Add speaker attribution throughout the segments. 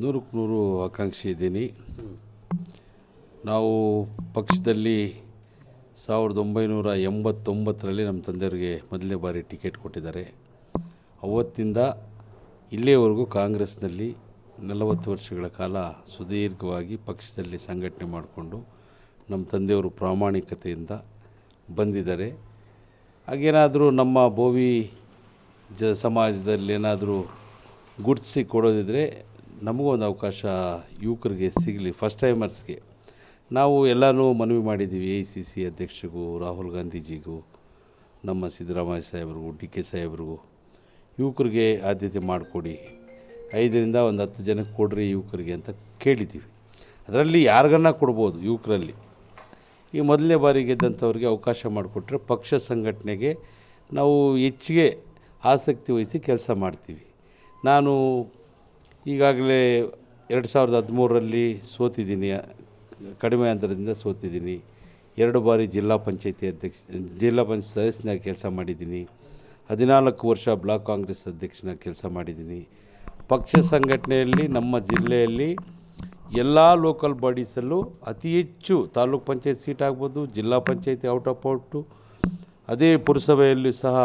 Speaker 1: ನೂರಕ್ಕೆ ನೂರು ಆಕಾಂಕ್ಷಿ ಇದ್ದೀನಿ. ನಾವು ಪಕ್ಷದಲ್ಲಿ 1989ರಲ್ಲಿ ನಮ್ಮ ತಂದೆಯವರಿಗೆ ಮೊದಲನೇ ಬಾರಿ ಟಿಕೆಟ್ ಕೊಟ್ಟಿದ್ದಾರೆ. ಅವತ್ತಿಂದ ಇಲ್ಲಿಯವರೆಗೂ ಕಾಂಗ್ರೆಸ್ನಲ್ಲಿ 40 ವರ್ಷಗಳ ಕಾಲ ಸುದೀರ್ಘವಾಗಿ ಪಕ್ಷದಲ್ಲಿ ಸಂಘಟನೆ ಮಾಡಿಕೊಂಡು ನಮ್ಮ ತಂದೆಯವರು ಪ್ರಾಮಾಣಿಕತೆಯಿಂದ ಬಂದಿದ್ದಾರೆ. ಹಾಗೇನಾದರೂ ನಮ್ಮ ಬೋವಿ ಸಮಾಜದಲ್ಲಿ ಏನಾದರೂ ಗುರ್ತಿಸಿ ಕೊಡೋದಿದ್ದರೆ ನಮಗೂ ಒಂದು ಅವಕಾಶ ಯುವಕರಿಗೆ ಸಿಗಲಿ, ಫಸ್ಟ್ ಟೈಮರ್ಸ್ಗೆ. ನಾವು ಎಲ್ಲನೂ ಮನವಿ ಮಾಡಿದ್ದೀವಿ, AICC ಅಧ್ಯಕ್ಷರಿಗೂ, ರಾಹುಲ್ ಗಾಂಧೀಜಿಗೂ, ನಮ್ಮ ಸಿದ್ದರಾಮಯ್ಯ ಸಾಹೇಬ್ರಿಗೂ, DK ಸಾಹೇಬ್ರಿಗೂ, ಯುವಕರಿಗೆ ಆದ್ಯತೆ ಮಾಡಿಕೊಡಿ, 5ರಿಂದ 10 ಜನಕ್ಕೆ ಕೊಡ್ರಿ ಯುವಕರಿಗೆ ಅಂತ ಕೇಳಿದ್ದೀವಿ. ಅದರಲ್ಲಿ ಯಾರಿಗನ್ನ ಕೊಡ್ಬೋದು. ಯುವಕರಲ್ಲಿ ಈ ಮೊದಲನೇ ಬಾರಿ ಗೆದ್ದಂಥವ್ರಿಗೆ ಅವಕಾಶ ಮಾಡಿಕೊಟ್ರೆ ಪಕ್ಷ ಸಂಘಟನೆಗೆ ನಾವು ಹೆಚ್ಚಿಗೆ ಆಸಕ್ತಿ ವಹಿಸಿ ಕೆಲಸ ಮಾಡ್ತೀವಿ. ನಾನು ಈಗಾಗಲೇ 2013ರಲ್ಲಿ ಸೋತಿದ್ದೀನಿ, ಕಡಿಮೆ ಅಂತರದಿಂದ ಸೋತಿದ್ದೀನಿ. 2 ಬಾರಿ ಜಿಲ್ಲಾ ಪಂಚಾಯತ್ ಸದಸ್ಯನಾಗಿ ಕೆಲಸ ಮಾಡಿದ್ದೀನಿ. 14 ವರ್ಷ ಬ್ಲಾಕ್ ಕಾಂಗ್ರೆಸ್ ಅಧ್ಯಕ್ಷನಾಗಿ ಕೆಲಸ ಮಾಡಿದ್ದೀನಿ. ಪಕ್ಷ ಸಂಘಟನೆಯಲ್ಲಿ ನಮ್ಮ ಜಿಲ್ಲೆಯಲ್ಲಿ ಎಲ್ಲ ಲೋಕಲ್ ಬಾಡೀಸಲ್ಲೂ ಅತಿ ಹೆಚ್ಚು ತಾಲೂಕ್ ಪಂಚಾಯತ್ ಸೀಟ್ ಆಗ್ಬೋದು, ಜಿಲ್ಲಾ ಪಂಚಾಯತಿ ಔಟ್ ಅದೇ ಪುರಸಭೆಯಲ್ಲೂ ಸಹ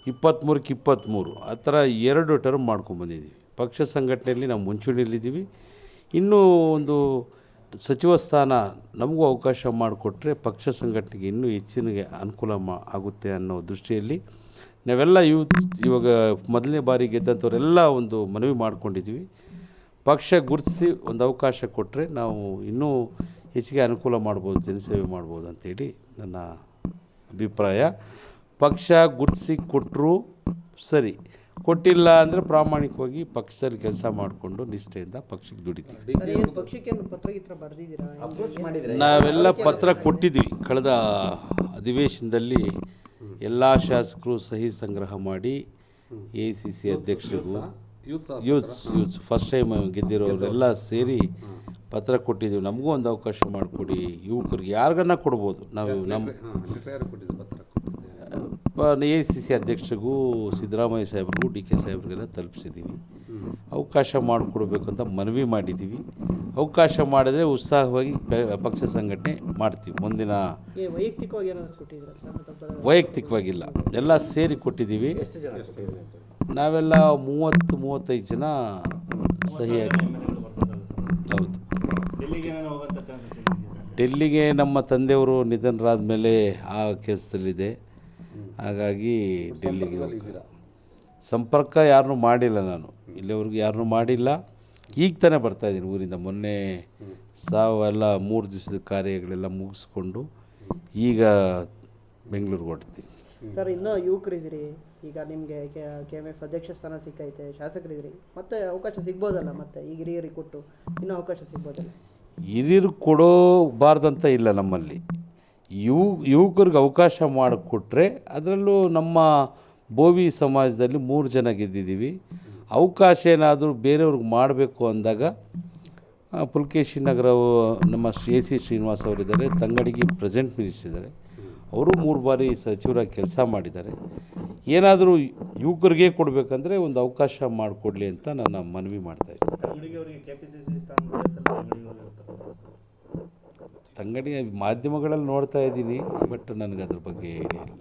Speaker 1: 23ಕ್ಕೆ 23 ಆ ಥರ 2 ಟರ್ಮ್ ಮಾಡ್ಕೊಂಡ್ಬಂದಿದ್ದೀವಿ. ಪಕ್ಷ ಸಂಘಟನೆಯಲ್ಲಿ ನಾವು ಮುಂಚೂಣಿಯಲ್ಲಿದ್ದೀವಿ. ಇನ್ನೂ ಒಂದು ಸಚಿವ ಸ್ಥಾನ ನಮಗೂ ಅವಕಾಶ ಮಾಡಿಕೊಟ್ರೆ ಪಕ್ಷ ಸಂಘಟನೆಗೆ ಇನ್ನೂ ಹೆಚ್ಚಿನ ಅನುಕೂಲ ಆಗುತ್ತೆ ಅನ್ನೋ ದೃಷ್ಟಿಯಲ್ಲಿ ನಾವೆಲ್ಲ ಇವಾಗ ಮೊದಲನೇ ಬಾರಿ ಗೆದ್ದಂಥವರೆಲ್ಲ ಒಂದು ಮನವಿ ಮಾಡ್ಕೊಂಡಿದ್ದೀವಿ. ಪಕ್ಷ ಗುರುತಿಸಿ ಒಂದು ಅವಕಾಶ ಕೊಟ್ಟರೆ ನಾವು ಇನ್ನೂ ಹೆಚ್ಚಿಗೆ ಅನುಕೂಲ ಮಾಡ್ಬೋದು, ಜನಸೇವೆ ಮಾಡ್ಬೋದು ಅಂಥೇಳಿ ನನ್ನ ಅಭಿಪ್ರಾಯ. ಪಕ್ಷ ಗುರುತಿಸಿ ಕೊಟ್ಟರು ಸರಿ, ಕೊಟ್ಟಿಲ್ಲ ಅಂದರೆ ಪ್ರಾಮಾಣಿಕವಾಗಿ ಪಕ್ಷದಲ್ಲಿ ಕೆಲಸ ಮಾಡಿಕೊಂಡು ನಿಷ್ಠೆಯಿಂದ ಪಕ್ಷಕ್ಕೆ ದುಡಿತೀವಿ. ನಾವೆಲ್ಲ ಪತ್ರ ಕೊಟ್ಟಿದ್ದೀವಿ. ಕಳೆದ ಅಧಿವೇಶನದಲ್ಲಿ ಎಲ್ಲ ಶಾಸಕರು ಸಹಿ ಸಂಗ್ರಹ ಮಾಡಿ AICC ಅಧ್ಯಕ್ಷರಿಗೂ, ಯೂತ್ಸ್ ಫಸ್ಟ್ ಟೈಮ್ ಗೆದ್ದಿರೋರೆಲ್ಲ ಸೇರಿ ಪತ್ರ ಕೊಟ್ಟಿದ್ದೀವಿ. ನಮಗೂ ಒಂದು ಅವಕಾಶ ಮಾಡಿಕೊಡಿ, ಯುವಕರಿಗೆ ಯಾರಿಗನ್ನ ಕೊಡ್ಬೋದು. ನಾವು ನಮ್ಮ AICC ಅಧ್ಯಕ್ಷರಿಗೂ, ಸಿದ್ದರಾಮಯ್ಯ ಸಾಹೇಬ್ರಿಗೂ, DK ಸಾಹೇಬ್ರಿಗೆಲ್ಲ ತಲುಪಿಸಿದ್ದೀವಿ. ಅವಕಾಶ ಮಾಡಿಕೊಡ್ಬೇಕು ಅಂತ ಮನವಿ ಮಾಡಿದ್ದೀವಿ. ಅವಕಾಶ ಮಾಡಿದ್ರೆ ಉತ್ಸಾಹವಾಗಿ ಪಕ್ಷ ಸಂಘಟನೆ ಮಾಡ್ತೀವಿ. ಮುಂದಿನ ವೈಯಕ್ತಿಕವಾಗಿಲ್ಲ, ಎಲ್ಲ ಸೇರಿ ಕೊಟ್ಟಿದ್ದೀವಿ. ನಾವೆಲ್ಲ 30-35 ಜನ ಸಹಿ ಹಾಕಿ. ಹೌದು, ಡೆಲ್ಲಿಗೆ ನಮ್ಮ ತಂದೆಯವರು ನಿಧನರಾದ ಮೇಲೆ ಆ ಕೆಲಸದಲ್ಲಿದೆ. ಹಾಗಾಗಿ ಡೆಲ್ಲಿಗೆ ಸಂಪರ್ಕ ಯಾರನ್ನೂ ಮಾಡಿಲ್ಲ. ನಾನು ಇಲ್ಲಿವರೆಗೂ ಯಾರನ್ನೂ ಮಾಡಿಲ್ಲ. ಈಗ ತಾನೇ ಬರ್ತಾಯಿದ್ದೀನಿ ಊರಿಂದ. ಮೊನ್ನೆ ಎಲ್ಲ 3 ದಿವಸದ ಕಾರ್ಯಗಳೆಲ್ಲ ಮುಗಿಸ್ಕೊಂಡು ಈಗ ಬೆಂಗಳೂರಿಗೆ ಹೊರಡ್ತೀನಿ.
Speaker 2: ಸರ್, ಇನ್ನೂ ಯುವಕರಿದ್ದೀರಿ, ಈಗ ನಿಮಗೆ KMF ಅಧ್ಯಕ್ಷ ಸ್ಥಾನ ಸಿಕ್ಕೈತೆ, ಶಾಸಕರಿದ್ದೀರಿ, ಮತ್ತೆ ಅವಕಾಶ ಸಿಗ್ಬೋದಲ್ಲ? ಮತ್ತೆ ಈಗ ಹಿರಿಯರಿಗೆ ಕೊಟ್ಟು ಇನ್ನೂ ಅವಕಾಶ ಸಿಗ್ಬೋದಲ್ಲ?
Speaker 1: ಹಿರಿಯರು ಕೊಡೋಬಾರ್ದಂತ ಇಲ್ಲ. ನಮ್ಮಲ್ಲಿ ಯುವಕರಿಗೆ ಅವಕಾಶ ಮಾಡಿಕೊಟ್ರೆ, ಅದರಲ್ಲೂ ನಮ್ಮ ಬೋವಿ ಸಮಾಜದಲ್ಲಿ 3 ಜನ ಗೆದ್ದಿದ್ದೀವಿ. ಅವಕಾಶ ಏನಾದರೂ ಬೇರೆಯವ್ರಿಗೆ ಮಾಡಬೇಕು ಅಂದಾಗ ಪುಲಕೇಶಿ ನಗರ ನಮ್ಮ AC ಶ್ರೀನಿವಾಸ್ ಅವರಿದ್ದಾರೆ, ತಂಗಡಿಗೆ ಪ್ರೆಸೆಂಟ್ ಮಿನಿಸ್ಟರ್ ಇದ್ದಾರೆ, ಅವರು 3 ಬಾರಿ ಸಚಿವರಾಗಿ ಕೆಲಸ ಮಾಡಿದ್ದಾರೆ. ಏನಾದರೂ ಯುವಕರಿಗೆ ಕೊಡಬೇಕಂದ್ರೆ ಒಂದು ಅವಕಾಶ ಮಾಡಿಕೊಡ್ಲಿ ಅಂತ ನನ್ನ ಮನವಿ ಮಾಡ್ತಾಯಿದ್ದೀನಿ. ತಂಗಡಿ ಮಾಧ್ಯಮಗಳಲ್ಲಿ ನೋಡ್ತಾ ಇದ್ದೀನಿ, ಬಟ್ ನನಗೆ ಅದ್ರ ಬಗ್ಗೆ ಐಡಿಯಾ ಇಲ್ಲ.